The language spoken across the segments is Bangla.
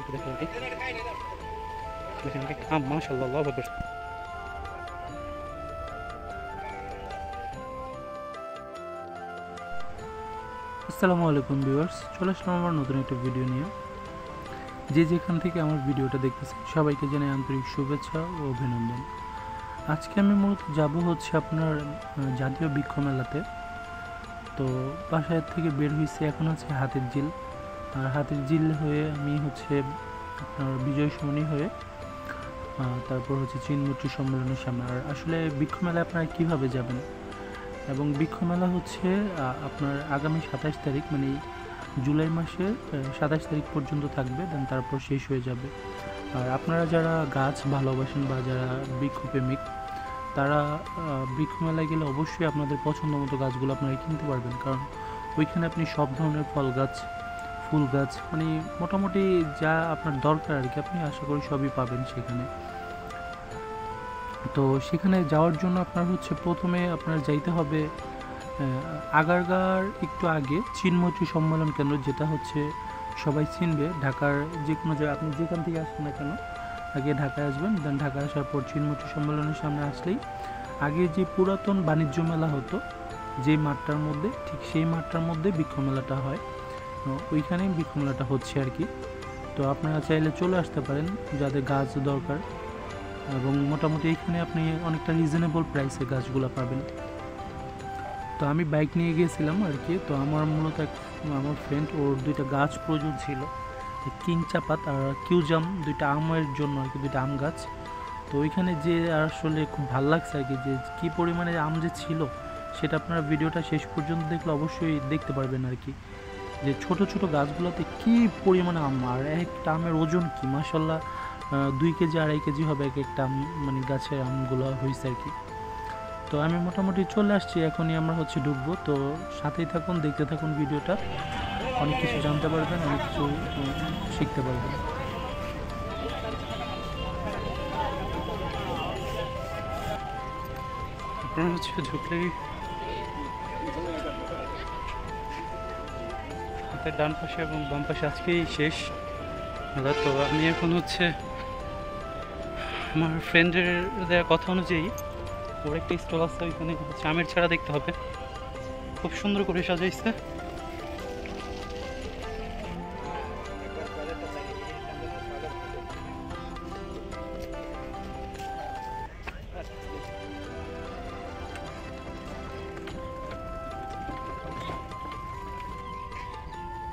একটু দেখো আর কি। দেখেন অনেক আম, মাশাআল্লাহ, আল্লাহু আকবার। আসসালামু আলাইকুম ভিউয়ার্স, চলে আসলাম আমার নতুন একটা ভিডিও নিয়ে। যে যেখান থেকে আমার ভিডিওটা দেখতেছেন সবাইকে জানাই আন্তরিক শুভেচ্ছা ও অভিনন্দন। আজকে আমি মূলত যাব হচ্ছে আপনার জাতীয় বৃক্ষ মেলাতে। তো বাসায় থেকে বের হয়েছে, এখন হচ্ছে হাতির ঝিল। আর হাতির ঝিল হয়ে আমি হচ্ছে আপনার বিজয় সরণি হয়ে তারপর হচ্ছে চিনমূর্তি সম্মেলনের সামনে। আর আসলে বৃক্ষ মেলায় আপনারা কীভাবে যাবেন, এবং বৃক্ষ মেলা হচ্ছে আপনার আগামী 27 তারিখ, মানে জুলাই মাসের 27 তারিখ পর্যন্ত থাকবে, দেন তারপর শেষ হয়ে যাবে। আর আপনারা যারা গাছ ভালোবাসেন বা যারা বৃক্ষপ্রেমিক, তারা বৃক্ষ মেলায় গেলে অবশ্যই আপনাদের পছন্দ মতো গাছগুলো আপনারা কিনতে পারবেন, কারণ ওইখানে আপনি সব ধরনের ফল গাছ, ফুল গাছ, মানে মোটামুটি যা আপনার দরকার আর কি, আপনি আশা করি সবই পাবেন সেখানে। তো সেখানে যাওয়ার জন্য আপনার হচ্ছে প্রথমে আপনার যাইতে হবে আগারগাঁর একটু আগে চিনমৈত্রী সম্মেলন কেন্দ্র, যেটা হচ্ছে সবাই চিনবে। ঢাকার যে কোনো জায়গায় আপনি যেখান থেকে আসবেন না কেন, আগে ঢাকায় আসবেন, দেন ঢাকায় আসার পর চিনমৈত্রী সম্মেলনের সামনে আসলেই আগে যে পুরাতন বাণিজ্য মেলা হতো যে মাঠটার মধ্যে, ঠিক সেই মাঠটার মধ্যে বৃক্ষ মেলাটা হয়, ওইখানেই বৃক্ষ মেলাটা হচ্ছে আর কি। তো আপনারা চাইলে চলে আসতে পারেন যাদের গাছ দরকার, এবং মোটামুটি এখানে আপনি অনেকটা রিজনেবল প্রাইসে গাছগুলো পাবেন। তো আমি বাইক নিয়ে গিয়েছিলাম আর কি। তো আমার মূলত আমার ফ্রেন্ড, ওর দুইটা গাছ প্রয়োজন ছিল, কিং চাপাত আর কিউজাম, দুইটা আমের জন্য আর কি, দুইটা আম গাছ। তো ওইখানে যে আসলে খুব ভালো লাগছে আর কি, যে কী পরিমাণে আম যে ছিল সেটা আপনারা ভিডিওটা শেষ পর্যন্ত দেখলে অবশ্যই দেখতে পারবেন আর কি, যে ছোট ছোট গাছগুলোতে কী পরিমাণে আম, আর একটা আমের ওজন কি মাশাল্লাহ 2 কেজি 2.5 কেজি হবে এক একটা আম, মানে গাছের আমগুলো হয়েছে আর কি। তো আমি মোটামুটি চলে আসছি, এখনই আমরা হচ্ছে ঢুকবো। তো সাথেই থাকুন, দেখতে থাকুন ভিডিওটা, অনেক কিছু জানতে পারবেন, অনেক কিছু শিখতে পারবেন। আপনারা হচ্ছে ঢুকলেই হাতের ডান পাশে এবং বাম পাশে আজকেই শেষ মেলা। তো আমি এখন হচ্ছে আমার ফ্রেন্ডের দেওয়া কথা অনুযায়ী ওর একটা স্টল আছে, ওইখানে হচ্ছে আমের ছাড়া দেখতে হবে, খুব সুন্দর করে সাজাইছে।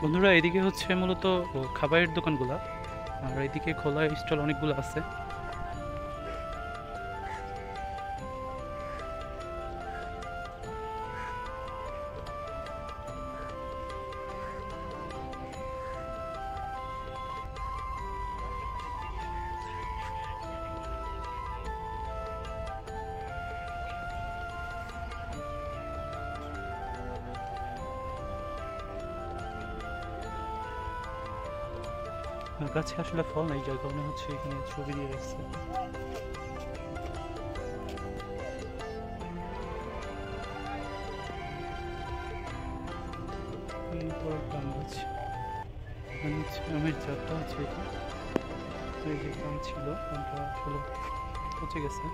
বন্ধুরা, এদিকে হচ্ছে মূলত খাবারের দোকানগুলো, আর এদিকে খোলা স্টল অনেকগুলো আছে। গাছে আসলে ফল নাই, যার কারণে হচ্ছে এখানে ছবি দিয়ে রাখছে। আম গাছ, এখানে হচ্ছে আমের চারটা আছে। এটা এই যে আম ছিল, আমটা আসলে পচে গেছে।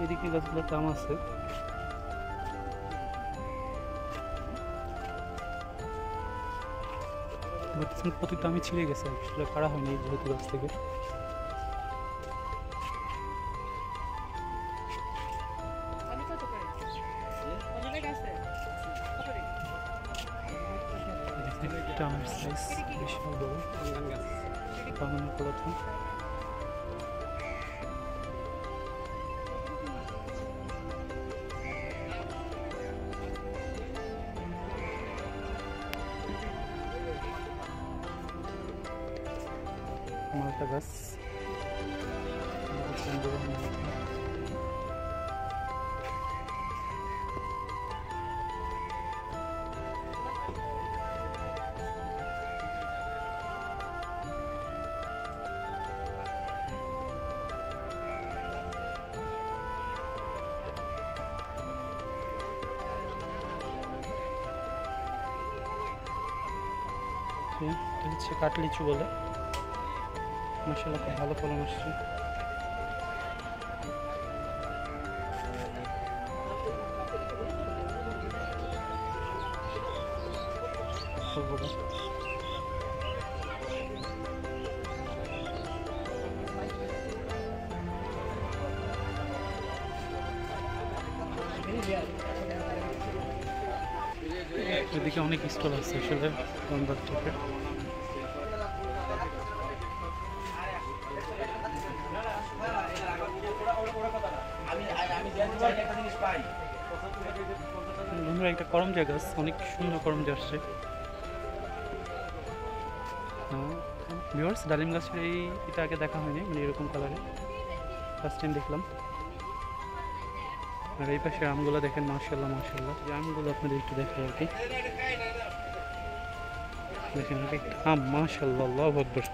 এদিকে গাছগুলোতে আম আছে। প্রত্যেকটা আমি ছিঁড়ে গেছে, আসলে পাড়া হয়নি যেহেতু গাছ থেকে। একটা আমের সাইজ বিশাল বড়, বানানো করাতো। মালটা গাছ, হচ্ছে এটা হচ্ছে কাটলিচু বলে, মাশাআল্লাহ খুব ভালো ফলন আসছে। এদিকে অনেক স্টল আছে আসলে ধনবাদ থেকে। বন্ধুরা একটা করমজা গাছ, অনেক সুন্দর করমজা আসছে। ভিউয়ার্স, ডালিম গাছের এটা আগে দেখা হয়নি, মানে এরকম কালারে ফার্স্ট টাইম দেখলাম। আর এই পাশে আমগুলো দেখেন, মাশাআল্লাহ মাশাআল্লাহ। এই আমগুলো আপনাদের একটু দেখাই আর কি, দেখেন একটা আম, মাশাআল্লাহ, আল্লাহু আকবার।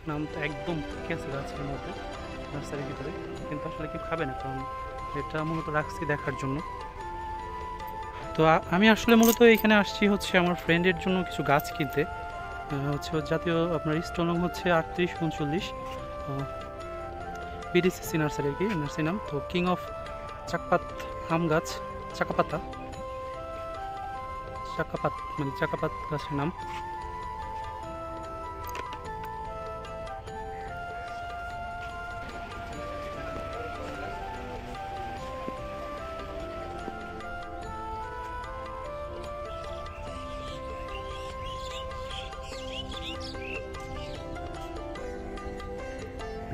নাম তো একদম ঠিক আছে গাছের মধ্যে, নার্সারির ভিতরে, কিন্তু আসলে কেউ খাবে না, কারণ এটা মূলত রাখছি দেখার জন্য। তো আমি আসলে মূলত এখানে আসছি হচ্ছে আমার ফ্রেন্ডের জন্য কিছু গাছ কিনতে। হচ্ছে জাতীয় আপনার স্টল নং হচ্ছে 3839, বিডিসিসি নার্সারি আর কি, নার্সারি নাম তো কিং অফ চাকপাত আম গাছ, চাকাপাত মানে চাকাপাত গাছের নাম।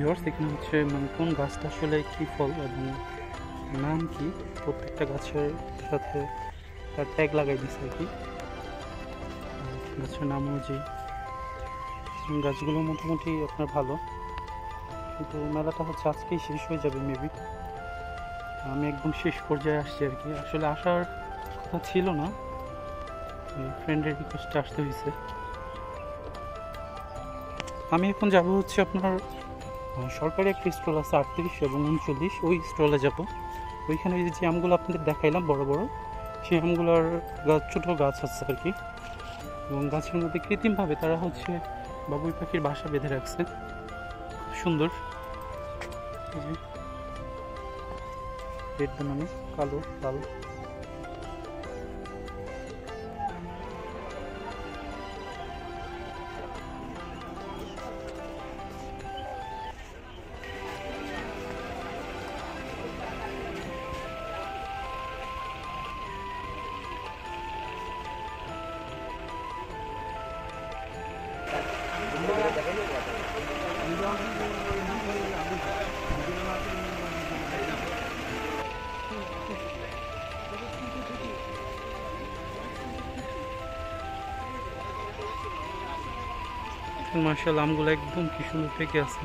ভিউয়ার্স, এখানে হচ্ছে মানে কোন গাছটা আসলে কী ফল এবং নাম কি, প্রত্যেকটা গাছের সাথে তার ট্যাগ লাগাই দিচ্ছে আর কি, গাছের নাম অনুযায়ী। গাছগুলো মোটামুটি আপনার ভালো, কিন্তু মেলাটা হচ্ছে আজকেই শেষ হয়ে যাবে মেবি। আমি একদম শেষ পর্যায়ে আসছি আর কি, আসলে আসার কথা ছিল না, ফ্রেন্ডের রিকোয়েস্টে আসতে হয়েছে। আমি এখন যাব হচ্ছে আপনার সরকারি একটা স্টল আছে 38 এবং 39, ওই স্টলে যাব। ওইখানে যে আমগুলো আপনাদের দেখাইলাম বড় বড়, সেই আমগুলোর গাছ, ছোটো গাছ আছে আর কি, এবং গাছের মধ্যে কৃত্রিমভাবে তারা হচ্ছে বাবুই পাখির বাসা বেঁধে রাখছে, সুন্দর। রেড বানানো, কালো, লাল। মাশাআল্লাহ, আমগুলো একদম কি সুন্দর পেকে আছে।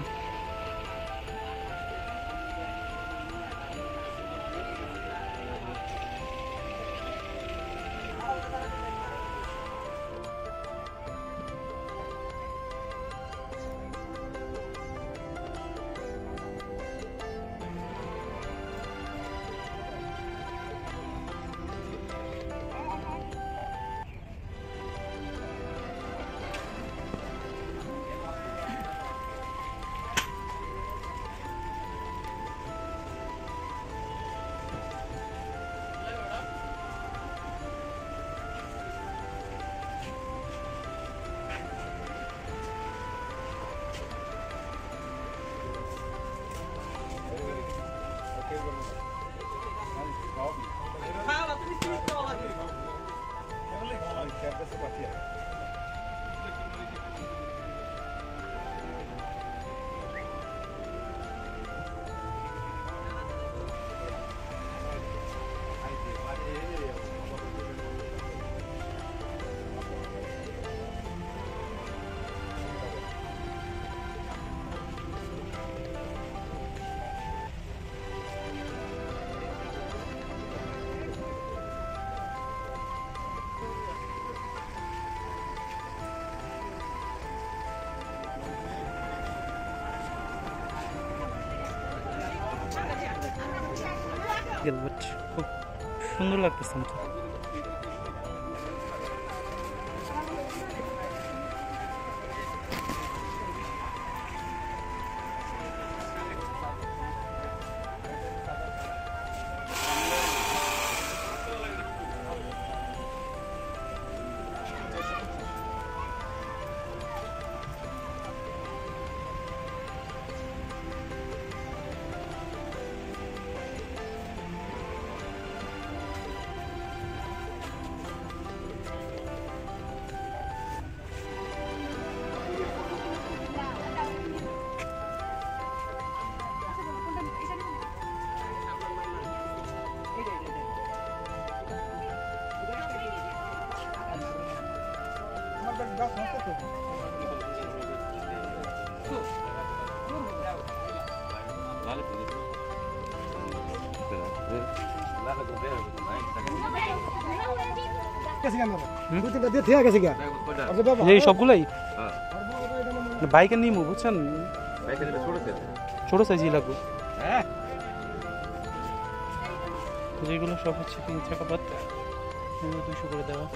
বাট খুব সুন্দর লাগতেছে আমাকে। সবগুলাই বাইকে নিয়ে বুঝছেন, ছোট সাইজই লাগবে। যেগুলো সব হচ্ছে 3 টাকা বাদ 200 করে দেওয়া।